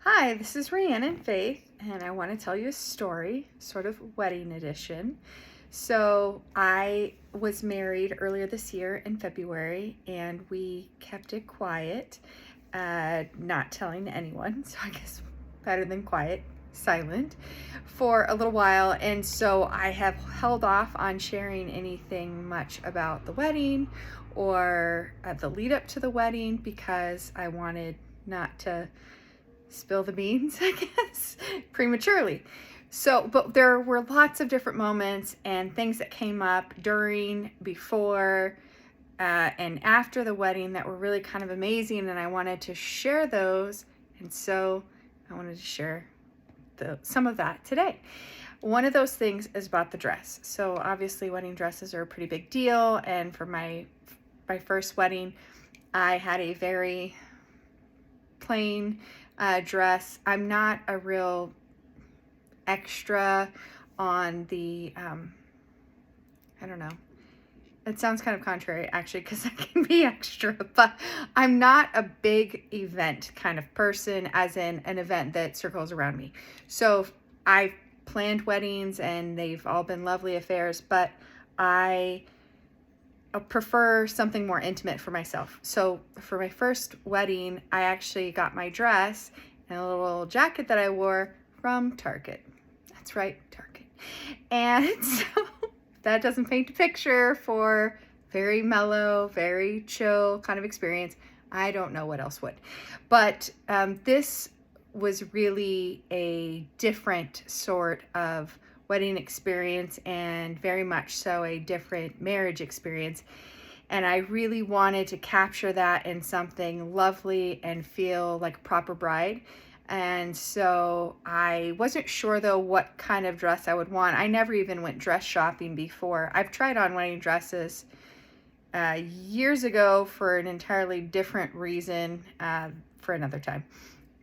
Hi, this is Rhiannon Faith, and I want to tell you a story, sort of wedding edition. So, I was married earlier this year in February, and we kept it quiet, not telling anyone. So, I guess better than quiet, silent, for a little while. And so, I have held off on sharing anything much about the wedding or the lead up to the wedding because I wanted not to spill the beans, I guess, prematurely. So, but there were lots of different moments and things that came up during, before, and after the wedding that were really kind of amazing, and I wanted to share those. And so I wanted to share some of that today. One of those things is about the dress. So obviously wedding dresses are a pretty big deal, and for my first wedding, I had a very plain dress. I'm not a real extra on the, I don't know. It sounds kind of contrary, actually, because I can be extra, but I'm not a big event kind of person, as in an event that circles around me. So I've planned weddings and they've all been lovely affairs, but I prefer something more intimate for myself. So for my first wedding, I actually got my dress and a little jacket that I wore from Target. That's right, Target. And so that doesn't paint a picture for very mellow, very chill kind of experience. I don't know what else would. But this was really a different sort of wedding experience, and very much so a different marriage experience. And I really wanted to capture that in something lovely and feel like a proper bride. And so I wasn't sure though what kind of dress I would want. I never even went dress shopping before. I've tried on wedding dresses years ago for an entirely different reason, for another time.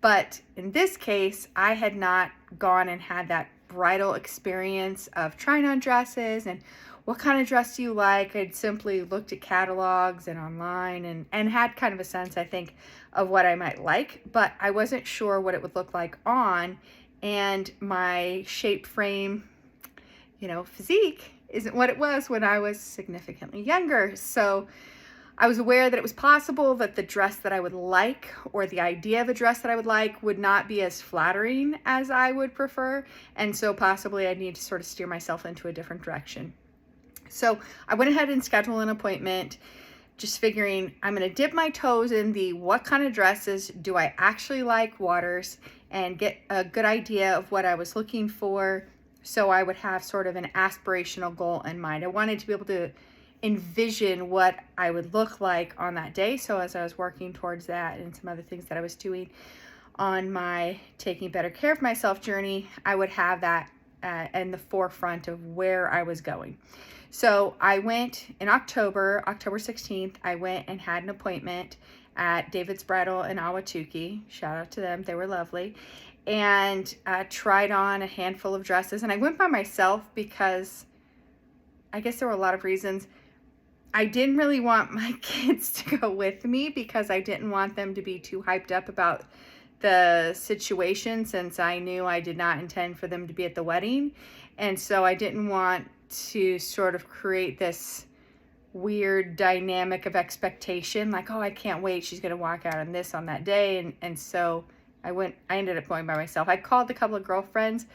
But in this case, I had not gone and had that bridal experience of trying on dresses and what kind of dress do you like. I'd simply looked at catalogs and online and had kind of a sense, I think, of what I might like, but I wasn't sure what it would look like on. And my shape, frame, physique isn't what it was when I was significantly younger. So I was aware that it was possible that the dress that I would like, or the idea of a dress that I would like, would not be as flattering as I would prefer. And so possibly I'd need to sort of steer myself into a different direction. So I went ahead and scheduled an appointment, just figuring I'm going to dip my toes in the what kind of dresses do I actually like waters, and get a good idea of what I was looking for, so I would have sort of an aspirational goal in mind. I wanted to be able to envision what I would look like on that day. So as I was working towards that and some other things that I was doing on my taking better care of myself journey, I would have that in the forefront of where I was going. So I went in October 16th, I went and had an appointment at David's Bridal in Ahwatukee. Shout out to them, they were lovely. And tried on a handful of dresses. And I went by myself because I guess there were a lot of reasons. I didn't really want my kids to go with me because I didn't want them to be too hyped up about the situation, since I knew I did not intend for them to be at the wedding. And so I didn't want to sort of create this weird dynamic of expectation, like, oh, I can't wait, she's gonna walk out on this on that day. And so I ended up going by myself. I called a couple of girlfriends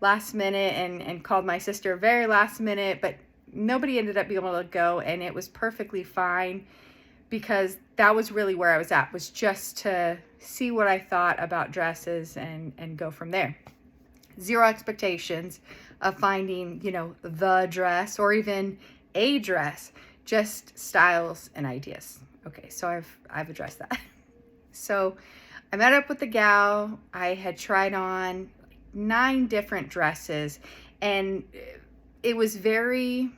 last minute and called my sister very last minute, but nobody ended up being able to go, and it was perfectly fine, because that was really where I was at, was just to see what I thought about dresses and go from there. Zero expectations of finding, the dress or even a dress, just styles and ideas. Okay, so I've addressed that. So I met up with the gal. I had tried on 9 different dresses, and it was very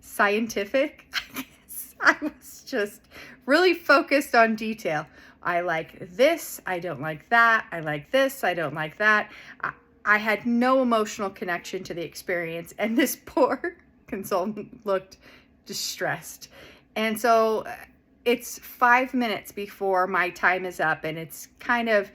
scientific, I guess. I was just really focused on detail. I like this, I don't like that, I like this, I don't like that. I had no emotional connection to the experience, and this poor consultant looked distressed. And so it's 5 minutes before my time is up, and it's kind of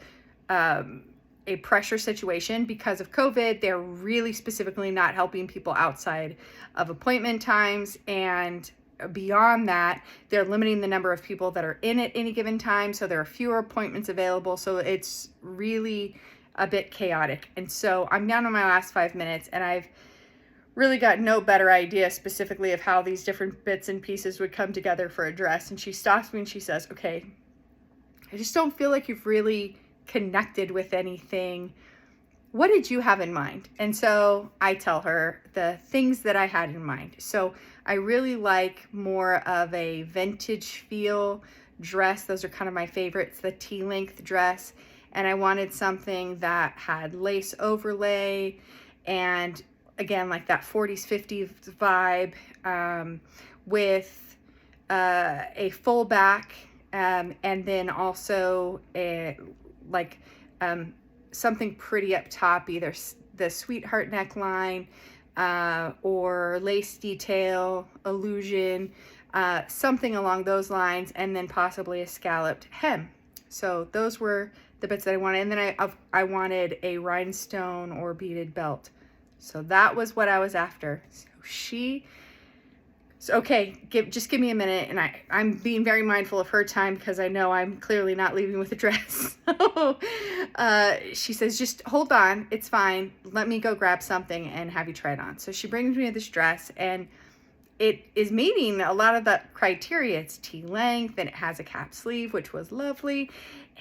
a pressure situation because of COVID. They're really specifically not helping people outside of appointment times, and beyond that, they're limiting the number of people that are in at any given time, so there are fewer appointments available. So it's really a bit chaotic. And so I'm down to my last 5 minutes, and I've really got no better idea specifically of how these different bits and pieces would come together for a dress. And she stops me and she says, okay, I just don't feel like you've really connected with anything. What did you have in mind? And so I tell her the things that I had in mind. So I really like more of a vintage feel dress. Those are kind of my favorites, the T-length dress. And I wanted something that had lace overlay and, again, like that 40s, 50s vibe, with a full back, and then also something pretty up top, either the sweetheart neckline or lace detail, illusion, something along those lines, and then possibly a scalloped hem. So those were the bits that I wanted. And then I wanted a rhinestone or beaded belt. So that was what I was after. So okay, just give me a minute. And I'm being very mindful of her time because I know I'm clearly not leaving with a dress. So she says, just hold on, it's fine. Let me go grab something and have you try it on. So she brings me this dress, and it is meeting a lot of the criteria. It's T-length and it has a cap sleeve, which was lovely.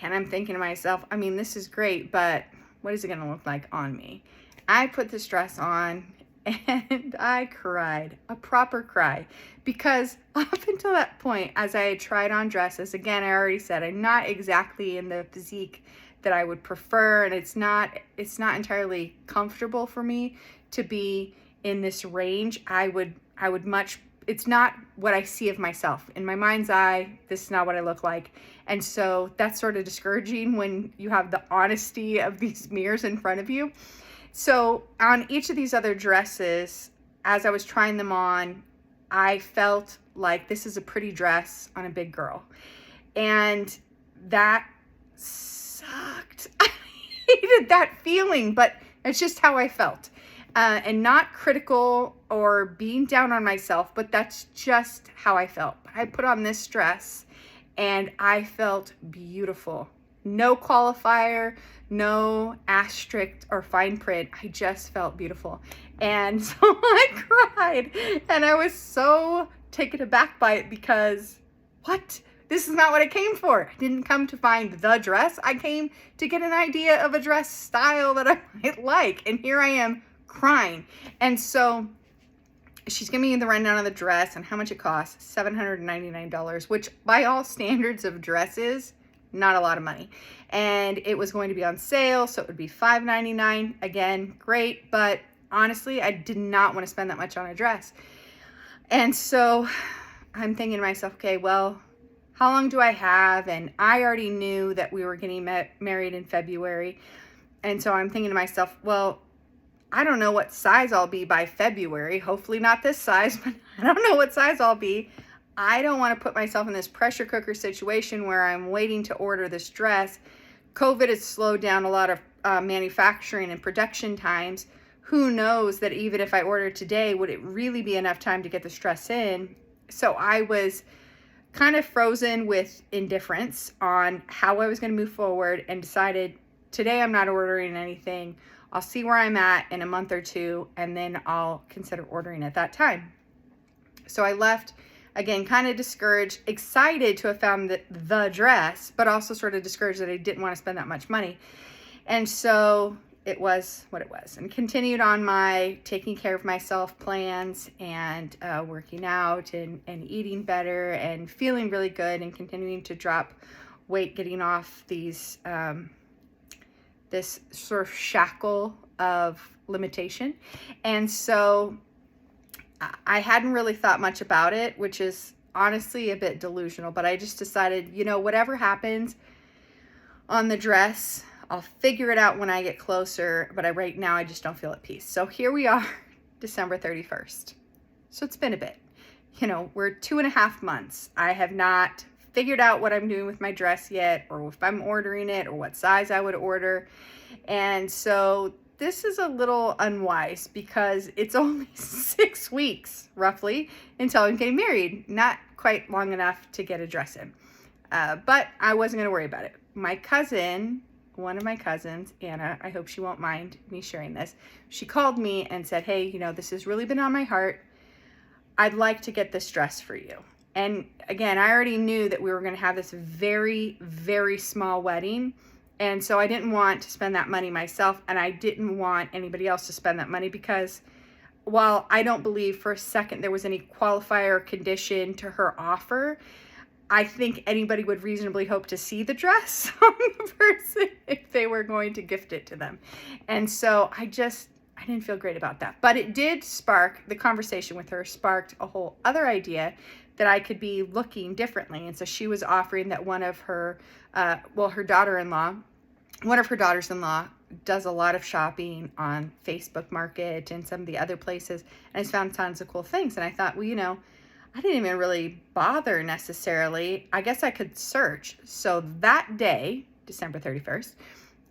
And I'm thinking to myself, I mean, this is great, but what is it going to look like on me? I put this dress on and I cried, a proper cry, because up until that point, as I had tried on dresses, again, I already said I'm not exactly in the physique that I would prefer, and it's not entirely comfortable for me to be in this range. I would much, it's not what I see of myself. In my mind's eye, this is not what I look like. And so that's sort of discouraging when you have the honesty of these mirrors in front of you. So on each of these other dresses, as I was trying them on, I felt like this is a pretty dress on a big girl. And that sucked. I hated that feeling, but it's just how I felt. And not critical or being down on myself, but that's just how I felt. But I put on this dress and I felt beautiful. No qualifier, no asterisk or fine print. I just felt beautiful. And so I cried, and I was so taken aback by it because, what? This is not what I came for. I didn't come to find the dress. I came to get an idea of a dress style that I might like. And here I am crying. And so she's giving me the rundown of the dress and how much it costs, $799, which by all standards of dresses, not a lot of money. And it was going to be on sale, so it would be $5.99. Again, great, but honestly, I did not want to spend that much on a dress. And so I'm thinking to myself, okay, well, how long do I have? And I already knew that we were getting married in February. And so I'm thinking to myself, well, I don't know what size I'll be by February. Hopefully not this size, but I don't know what size I'll be. I don't want to put myself in this pressure cooker situation where I'm waiting to order this dress. COVID has slowed down a lot of manufacturing and production times. Who knows that even if I ordered today, would it really be enough time to get this dress in? So I was kind of frozen with indifference on how I was going to move forward, and decided today I'm not ordering anything. I'll see where I'm at in a month or two, and then I'll consider ordering at that time. So I left, again, kind of discouraged, excited to have found the dress, but also sort of discouraged that I didn't want to spend that much money. And so it was what it was, and continued on my taking care of myself plans, and working out and eating better and feeling really good, and continuing to drop weight, getting off these this sort of shackle of limitation. And so I hadn't really thought much about it, which is honestly a bit delusional, but I just decided, you know, whatever happens on the dress, I'll figure it out when I get closer, but right now I just don't feel at peace. So here we are, December 31st. So it's been a bit. You know, we're 2.5 months. I have not figured out what I'm doing with my dress yet, or if I'm ordering it, or what size I would order. And so this is a little unwise because it's only 6 weeks roughly until I'm getting married. Not quite long enough to get a dress in. But I wasn't going to worry about it. My cousin, one of my cousins, Anna, I hope she won't mind me sharing this. She called me and said, hey, you know, this has really been on my heart. I'd like to get this dress for you. And again, I already knew that we were going to have this very, very small wedding. And so I didn't want to spend that money myself, and I didn't want anybody else to spend that money because while I don't believe for a second there was any qualifier condition to her offer, I think anybody would reasonably hope to see the dress on the person if they were going to gift it to them. And so I didn't feel great about that. But it did spark, the conversation with her sparked a whole other idea that I could be looking differently. And so she was offering that one of her, her daughter-in-law, one of her daughters-in-law does a lot of shopping on Facebook Market and some of the other places, and has found tons of cool things. And I thought, well, you know, I didn't even really bother necessarily. I guess I could search. So that day, December 31st,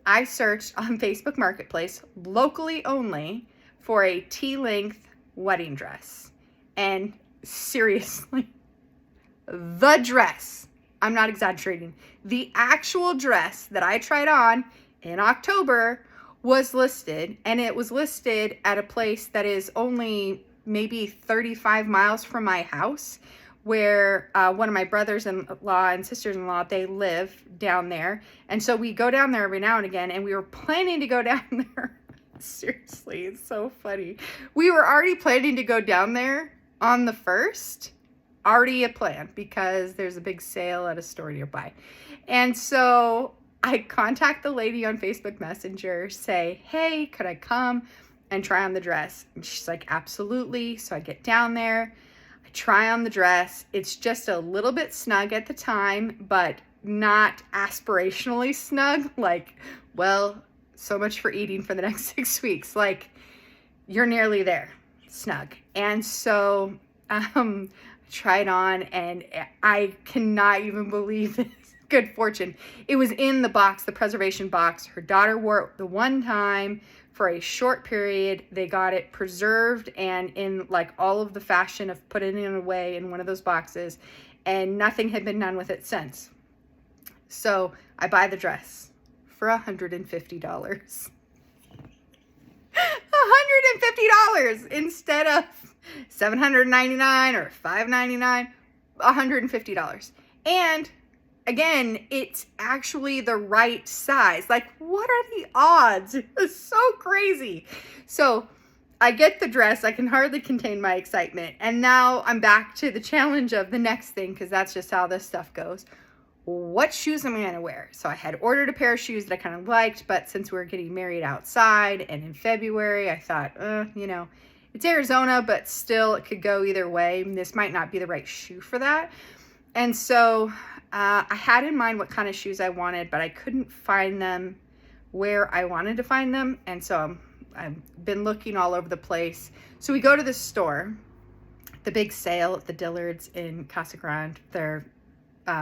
I searched on Facebook Marketplace, locally only, for a T-length wedding dress. And seriously, the dress, I'm not exaggerating, the actual dress that I tried on in October was listed, and it was listed at a place that is only maybe 35 miles from my house, where one of my brothers-in-law and sisters-in-law, they live down there. And so we go down there every now and again, and we were planning to go down there. Seriously, it's so funny. We were already planning to go down there on the 1st, already a plan, because there's a big sale at a store nearby. And so I contact the lady on Facebook Messenger, say, hey, could I come and try on the dress? And she's like, absolutely. So I get down there, I try on the dress. It's just a little bit snug at the time, but not aspirationally snug. Like, well, so much for eating for the next 6 weeks. Like, you're nearly there, snug. And so tried on, and I cannot even believe this good fortune. It was in the box, the preservation box. Her daughter wore it the one time for a short period. They got it preserved and in like all of the fashion of putting it away in one of those boxes, and nothing had been done with it since. So I buy the dress for $150. $150 instead of $799 or $599, $150. And again, it's actually the right size. Like, what are the odds? It's so crazy. So I get the dress. I can hardly contain my excitement. And now I'm back to the challenge of the next thing, because that's just how this stuff goes. What shoes am I going to wear? So I had ordered a pair of shoes that I kind of liked, but since we were getting married outside and in February, I thought, you know, it's Arizona, but still it could go either way. This might not be the right shoe for that. And so I had in mind what kind of shoes I wanted, but I couldn't find them where I wanted to find them. And so I've been looking all over the place. So we go to the store, the big sale at the Dillard's in Casa Grande. Their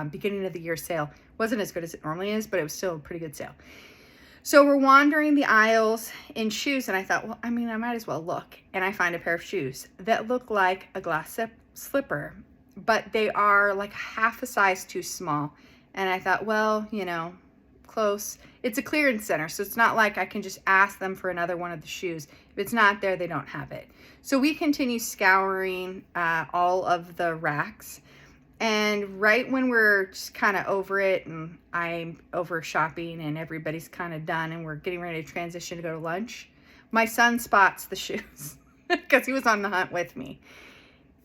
beginning of the year sale wasn't as good as it normally is, but it was still a pretty good sale. So we're wandering the aisles in shoes, and I thought, well, I mean, I might as well look. And I find a pair of shoes that look like a glass slipper, but they are like half a size too small. And I thought, well, you know, close. It's a clearance center, so it's not like I can just ask them for another one of the shoes. If it's not there, they don't have it. So we continue scouring all of the racks. And right when we're just kind of over it, and I'm over shopping and everybody's kind of done and we're getting ready to transition to go to lunch, my son spots the shoes because he was on the hunt with me.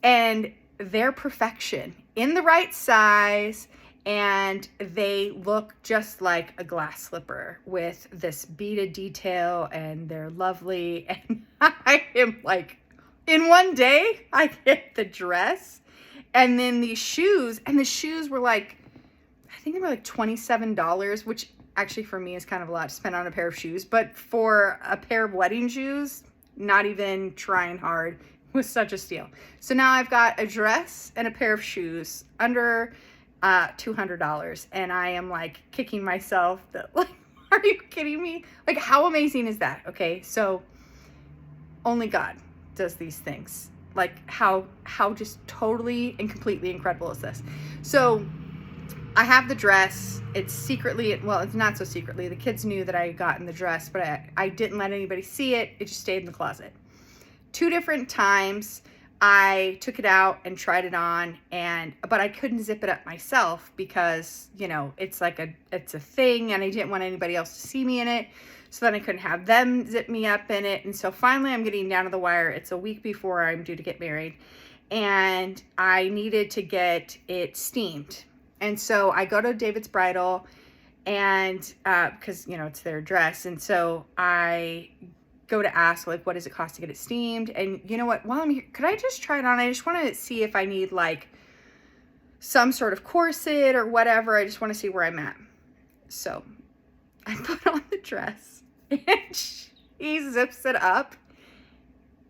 And they're perfection, in the right size, and they look just like a glass slipper with this beaded detail, and they're lovely. And I am like, in one day, I get the dress and then these shoes, and the shoes were like, I think they were like $27, which actually for me is kind of a lot to spend on a pair of shoes, but for a pair of wedding shoes, not even trying hard, was such a steal. So now I've got a dress and a pair of shoes under $200. And I am like kicking myself that, like, are you kidding me? Like, how amazing is that? Okay, so only God does these things. Like, how just totally and completely incredible is this? So I have the dress. It's secretly, well, it's not so secretly. The kids knew that I had gotten the dress, but I didn't let anybody see it. It just stayed in the closet. 2 different times I took it out and tried it on, but I couldn't zip it up myself because, you know, it's a thing, and I didn't want anybody else to see me in it. So then I couldn't have them zip me up in it. And so finally I'm getting down to the wire. It's a week before I'm due to get married, and I needed to get it steamed. And so I go to David's Bridal, and because, you know, it's their dress. And so I go to ask, like, what does it cost to get it steamed? And you know what, while I'm here, could I just try it on? I just want to see if I need like some sort of corset or whatever. I just want to see where I'm at. So I put on the dress and he zips it up.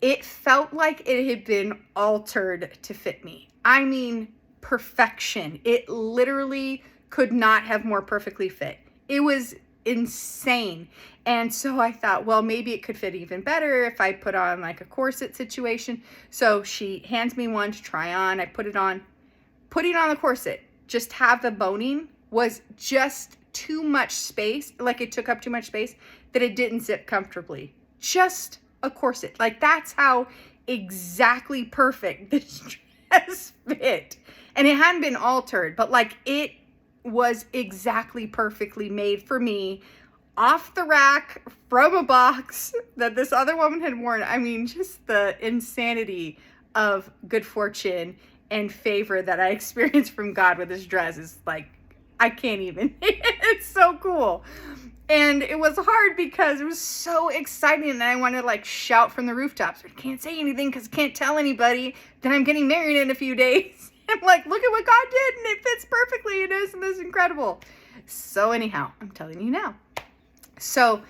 It felt like it had been altered to fit me. I mean, perfection. It literally could not have more perfectly fit. It was insane. And so I thought, well, maybe it could fit even better if I put on like a corset situation. So she hands me one to try on. I put it on. Putting on the corset, just have the boning, was just too much space. Like, it took up too much space that it didn't zip comfortably. Just a corset. Like, that's how exactly perfect this dress fit. And it hadn't been altered, but like, it was exactly perfectly made for me, off the rack, from a box that this other woman had worn. I mean, just the insanity of good fortune and favor that I experienced from God with this dress is like, I can't even. It's so cool. And it was hard because it was so exciting, and I wanted to like shout from the rooftops, but I can't say anything because I can't tell anybody that I'm getting married in a few days. I'm like, look at what God did, and it fits perfectly, and isn't this incredible? So anyhow, I'm telling you now. So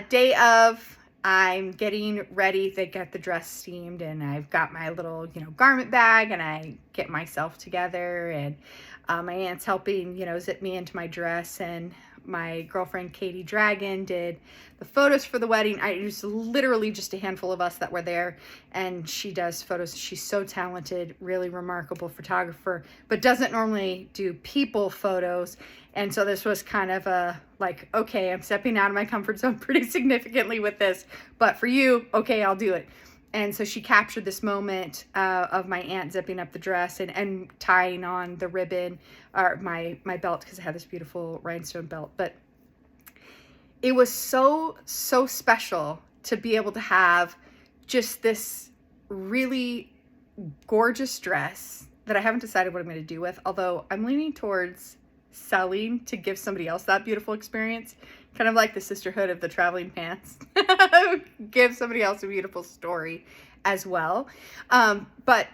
day of, I'm getting ready to get the dress steamed, and I've got my little, you know, garment bag, and I get myself together, and my aunt's helping, you know, zip me into my dress, and my girlfriend Katie Dragon did the photos for the wedding. It was literally just a handful of us that were there, and she does photos. She's so talented, really remarkable photographer, but doesn't normally do people photos. And so this was kind of a like, okay, I'm stepping out of my comfort zone pretty significantly with this, but for you, okay, I'll do it. And so she captured this moment of my aunt zipping up the dress and tying on the ribbon, or my belt, because I had this beautiful rhinestone belt. But it was so special to be able to have just this really gorgeous dress that I haven't decided what I'm going to do with, although I'm leaning towards selling to give somebody else that beautiful experience, kind of like the sisterhood of the traveling pants. Give somebody else a beautiful story as well. But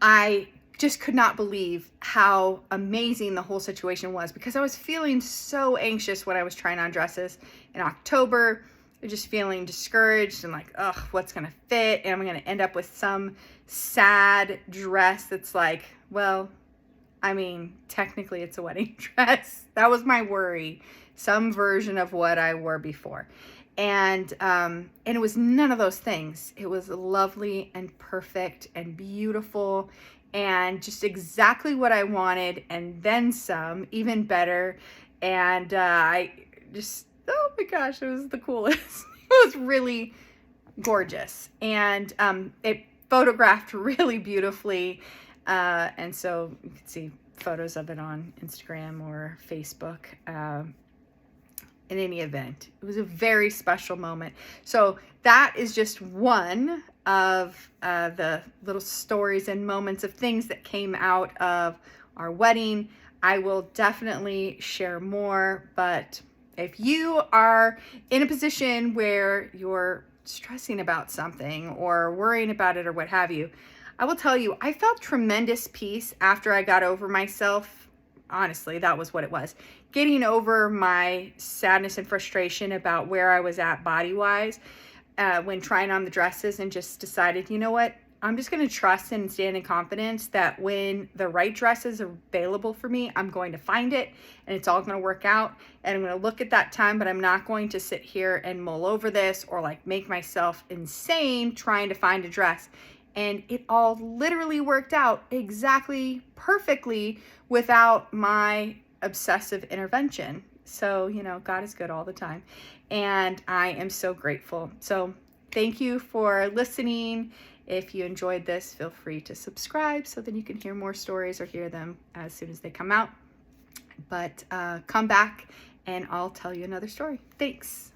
I just could not believe how amazing the whole situation was, because I was feeling so anxious when I was trying on dresses in October, just feeling discouraged and like, ugh, what's gonna fit? And I'm gonna end up with some sad dress that's like, well, I mean, technically it's a wedding dress. That was my worry. Some version of what I wore before. And it was none of those things. It was lovely and perfect and beautiful and just exactly what I wanted, and then some, even better. And I just, oh my gosh, it was the coolest. It was really gorgeous. And it photographed really beautifully. And so you can see photos of it on Instagram or Facebook. In any event, it was a very special moment. So that is just one of the little stories and moments of things that came out of our wedding. I will definitely share more, but if you are in a position where you're stressing about something or worrying about it or what have you, I will tell you, I felt tremendous peace after I got over myself. Honestly, that was what it was. Getting over my sadness and frustration about where I was at body-wise when trying on the dresses, and just decided, you know what? I'm just going to trust and stand in confidence that when the right dress is available for me, I'm going to find it and it's all going to work out. And I'm going to look at that time, but I'm not going to sit here and mull over this or like make myself insane trying to find a dress. And it all literally worked out exactly perfectly without my obsessive intervention. So, God is good all the time. And I am so grateful. So thank you for listening. If you enjoyed this, feel free to subscribe so then you can hear more stories or hear them as soon as they come out. But come back and I'll tell you another story. Thanks.